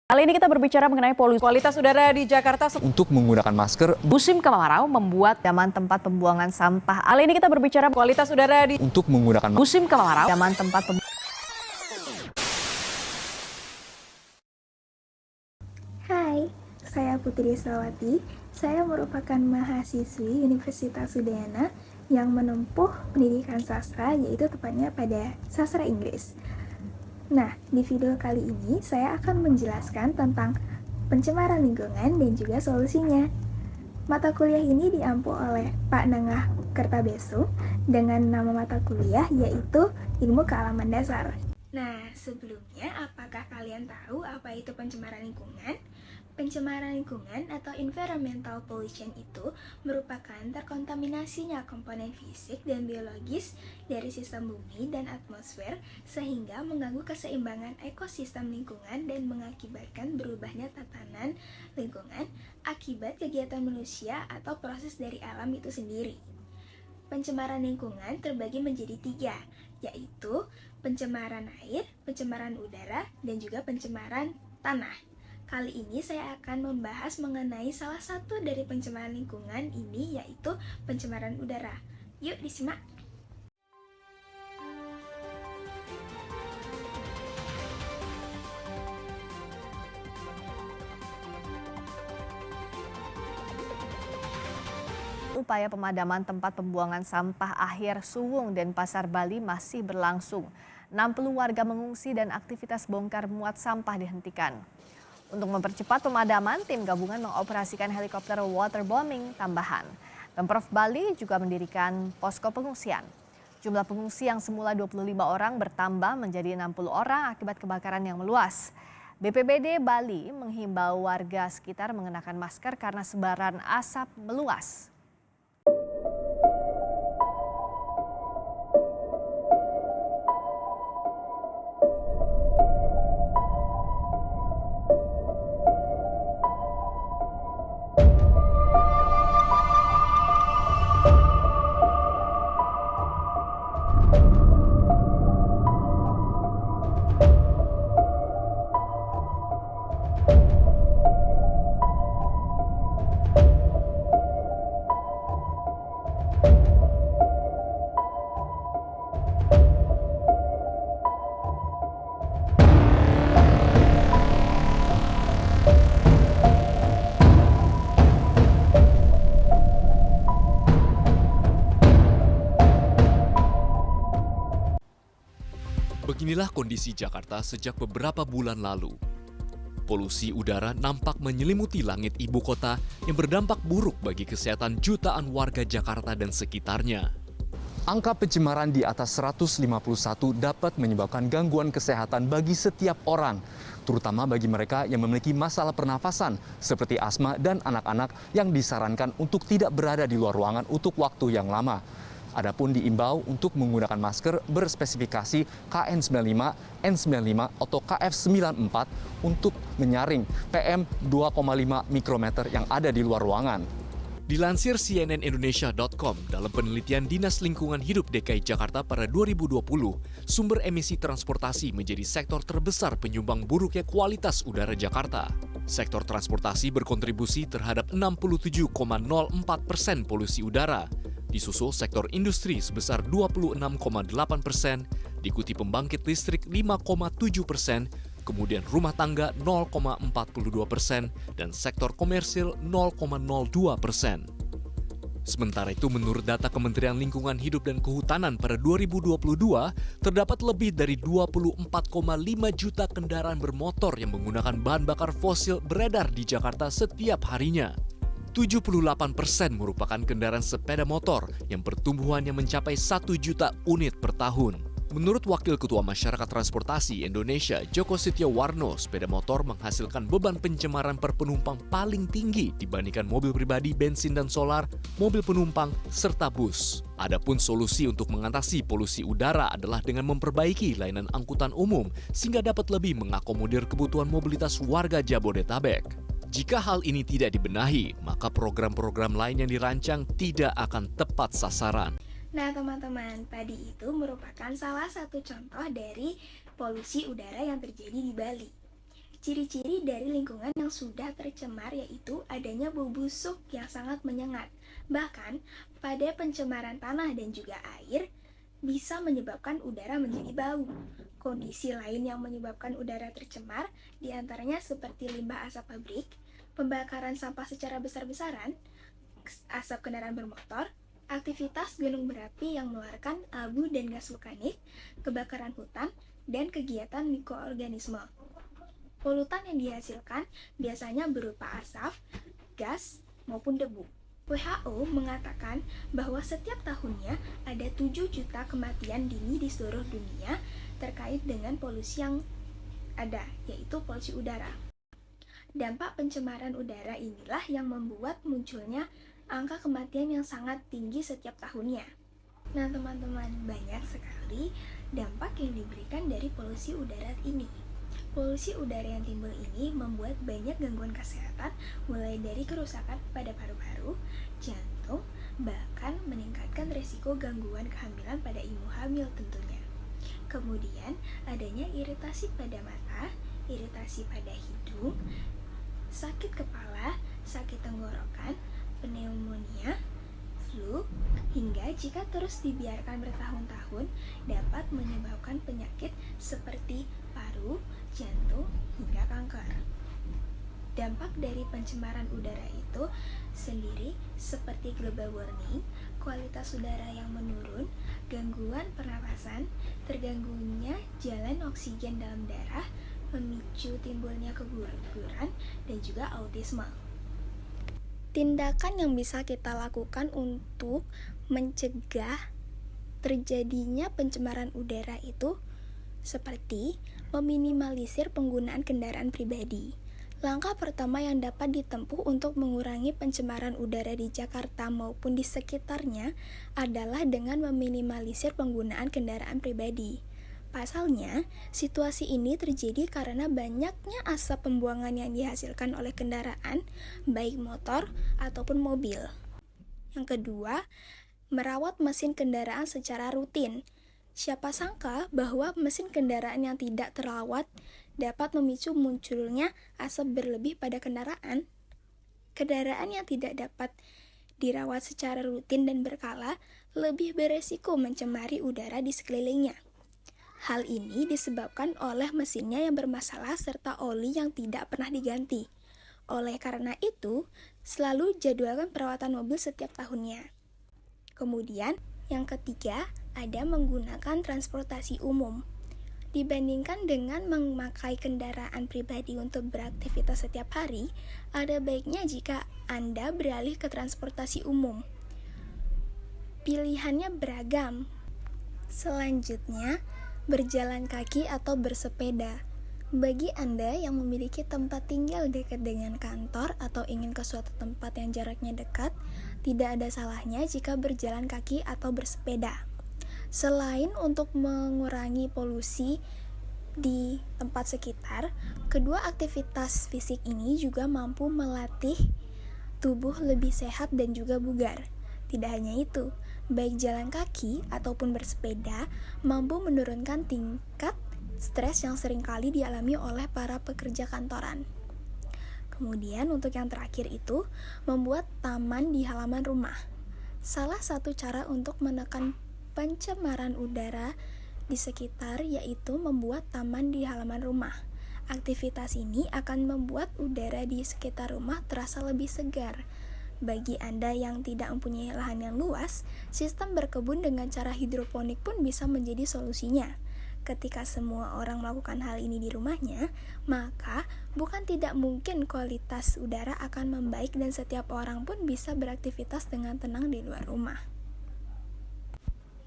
Kali ini kita berbicara mengenai polusi. Kualitas udara di Jakarta Untuk menggunakan masker musim kemarau membuat zaman tempat pembuangan sampah. Kali ini kita berbicara kualitas udara di untuk menggunakan musim kemarau zaman tempat Hai, saya Putri Sawati. Saya merupakan mahasiswi Universitas Udayana yang menempuh pendidikan sastra, yaitu tepatnya pada sastra Inggris. Nah, di video kali ini saya akan menjelaskan tentang pencemaran lingkungan dan juga solusinya. Mata kuliah ini diampu oleh Pak Nengah Kertabeso dengan nama mata kuliah yaitu Ilmu Kealaman Dasar. Nah, sebelumnya apakah kalian tahu apa itu pencemaran lingkungan? Pencemaran lingkungan atau environmental pollution itu merupakan terkontaminasinya komponen fisik dan biologis dari sistem bumi dan atmosfer sehingga mengganggu keseimbangan ekosistem lingkungan dan mengakibatkan berubahnya tatanan lingkungan akibat kegiatan manusia atau proses dari alam itu sendiri. Pencemaran lingkungan terbagi menjadi 3, yaitu pencemaran air, pencemaran udara, dan juga pencemaran tanah. Kali ini saya akan membahas mengenai salah satu dari pencemaran lingkungan ini, yaitu pencemaran udara. Yuk disimak! upaya pemadaman tempat pembuangan sampah akhir Suwung dan Pasar Bali masih berlangsung. 60 warga mengungsi dan aktivitas bongkar muat sampah dihentikan. Untuk mempercepat pemadaman, tim gabungan mengoperasikan helikopter waterbombing tambahan. Pemprov Bali juga mendirikan posko pengungsian. Jumlah pengungsi yang semula 25 orang bertambah menjadi 60 orang akibat kebakaran yang meluas. BPBD Bali menghimbau warga sekitar mengenakan masker karena sebaran asap meluas. Beginilah kondisi Jakarta sejak beberapa bulan lalu. Polusi udara nampak menyelimuti langit ibu kota yang berdampak buruk bagi kesehatan jutaan warga Jakarta dan sekitarnya. angka pencemaran di atas 151 dapat menyebabkan gangguan kesehatan bagi setiap orang, terutama bagi mereka yang memiliki masalah pernafasan seperti asma dan anak-anak yang disarankan untuk tidak berada di luar ruangan untuk waktu yang lama. Adapun diimbau untuk menggunakan masker berspesifikasi KN95, N95 atau KF94 untuk menyaring PM 2,5 mikrometer yang ada di luar ruangan. Dilansir cnnindonesia.com, dalam penelitian Dinas Lingkungan Hidup DKI Jakarta pada 2020, sumber emisi transportasi menjadi sektor terbesar penyumbang buruknya kualitas udara Jakarta. Sektor transportasi berkontribusi terhadap 67,04% polusi udara. Disusul sektor industri sebesar 26,8%, diikuti pembangkit listrik 5,7%, kemudian rumah tangga 0,42%, dan sektor komersil 0,02%. Sementara itu, menurut data Kementerian Lingkungan Hidup dan Kehutanan pada 2022, terdapat lebih dari 24,5 juta kendaraan bermotor yang menggunakan bahan bakar fosil beredar di Jakarta setiap harinya. 78% merupakan kendaraan sepeda motor yang pertumbuhannya mencapai 1 juta unit per tahun. Menurut Wakil Ketua Masyarakat Transportasi Indonesia, Joko Setiawarno, sepeda motor menghasilkan beban pencemaran per penumpang paling tinggi dibandingkan mobil pribadi, bensin dan solar, mobil penumpang, serta bus. Adapun solusi untuk mengatasi polusi udara adalah dengan memperbaiki layanan angkutan umum sehingga dapat lebih mengakomodir kebutuhan mobilitas warga Jabodetabek. Jika hal ini tidak dibenahi, maka program-program lain yang dirancang tidak akan tepat sasaran. Nah teman-teman, tadi itu merupakan salah satu contoh dari polusi udara yang terjadi di Bali. Ciri-ciri dari lingkungan yang sudah tercemar yaitu adanya bau busuk yang sangat menyengat. Bahkan, pada pencemaran tanah dan juga air, bisa menyebabkan udara menjadi bau. Kondisi lain yang menyebabkan udara tercemar diantaranya seperti limbah asap pabrik, pembakaran sampah secara besar-besaran, asap kendaraan bermotor, aktivitas gunung berapi yang mengeluarkan abu dan gas vulkanik, kebakaran hutan, dan kegiatan mikroorganisme. Polutan yang dihasilkan biasanya berupa asap, gas, maupun debu. WHO mengatakan bahwa setiap tahunnya ada 7 juta kematian dini di seluruh dunia terkait dengan polusi yang ada, yaitu polusi udara. Dampak pencemaran udara inilah yang membuat munculnya angka kematian yang sangat tinggi setiap tahunnya. Nah teman-teman, banyak sekali dampak yang diberikan dari polusi udara ini. Polusi udara yang timbul ini membuat banyak gangguan kesehatan, mulai dari kerusakan pada paru-paru, jantung, bahkan meningkatkan risiko gangguan kehamilan pada ibu hamil tentunya. Kemudian, adanya iritasi pada mata, iritasi pada hidung, sakit kepala, sakit tenggorokan, pneumonia, flu, hingga jika terus dibiarkan bertahun-tahun dapat menyebabkan penyakit seperti paru, jantung, hingga kanker. Dampak dari pencemaran udara itu sendiri seperti global warming, kualitas udara yang menurun, gangguan pernapasan, terganggunya jalan oksigen dalam darah, memicu timbulnya keguguran, dan juga autisme. Tindakan yang bisa kita lakukan untuk mencegah terjadinya pencemaran udara itu seperti meminimalisir penggunaan kendaraan pribadi. Langkah pertama yang dapat ditempuh untuk mengurangi pencemaran udara di Jakarta maupun di sekitarnya adalah dengan meminimalisir penggunaan kendaraan pribadi. Pasalnya, situasi ini terjadi karena banyaknya asap pembuangan yang dihasilkan oleh kendaraan, baik motor ataupun mobil. Yang kedua, merawat mesin kendaraan secara rutin. Siapa sangka bahwa mesin kendaraan yang tidak terawat dapat memicu munculnya asap berlebih pada kendaraan. Kendaraan yang tidak dapat dirawat secara rutin dan berkala lebih beresiko mencemari udara di sekelilingnya. Hal ini disebabkan oleh mesinnya yang bermasalah serta oli yang tidak pernah diganti. Oleh karena itu, selalu jadwalkan perawatan mobil setiap tahunnya. Kemudian, yang ketiga, ada menggunakan transportasi umum. Dibandingkan dengan memakai kendaraan pribadi untuk beraktivitas setiap hari, ada baiknya jika Anda beralih ke transportasi umum. Pilihannya beragam. Selanjutnya, berjalan kaki atau bersepeda. Bagi Anda yang memiliki tempat tinggal dekat dengan kantor atau ingin ke suatu tempat yang jaraknya dekat, tidak ada salahnya jika berjalan kaki atau bersepeda. Selain untuk mengurangi polusi di tempat sekitar, kedua aktivitas fisik ini juga mampu melatih tubuh lebih sehat dan juga bugar. Tidak hanya itu, baik jalan kaki ataupun bersepeda mampu menurunkan tingkat stres yang seringkali dialami oleh para pekerja kantoran. Kemudian untuk yang terakhir itu, membuat taman di halaman rumah. Salah satu cara untuk menekan pencemaran udara di sekitar yaitu membuat taman di halaman rumah. Aktivitas ini akan membuat udara di sekitar rumah terasa lebih segar. Bagi Anda yang tidak mempunyai lahan yang luas, sistem berkebun dengan cara hidroponik pun bisa menjadi solusinya. Ketika semua orang melakukan hal ini di rumahnya, maka bukan tidak mungkin kualitas udara akan membaik dan setiap orang pun bisa beraktivitas dengan tenang di luar rumah.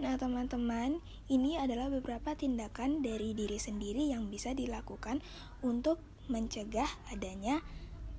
Nah teman-teman, ini adalah beberapa tindakan dari diri sendiri yang bisa dilakukan untuk mencegah adanya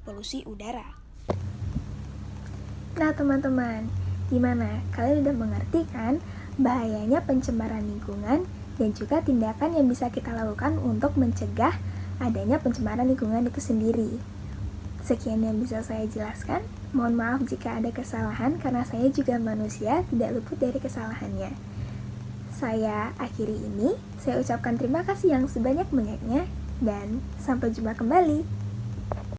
polusi udara. Nah teman-teman, gimana? Kalian udah mengerti kan bahayanya pencemaran lingkungan dan juga tindakan yang bisa kita lakukan untuk mencegah adanya pencemaran lingkungan itu sendiri. Sekian yang bisa saya jelaskan. Mohon maaf jika ada kesalahan karena saya juga manusia, tidak luput dari kesalahannya. Saya akhiri ini, saya ucapkan terima kasih yang sebanyak-banyaknya. dan sampai jumpa kembali.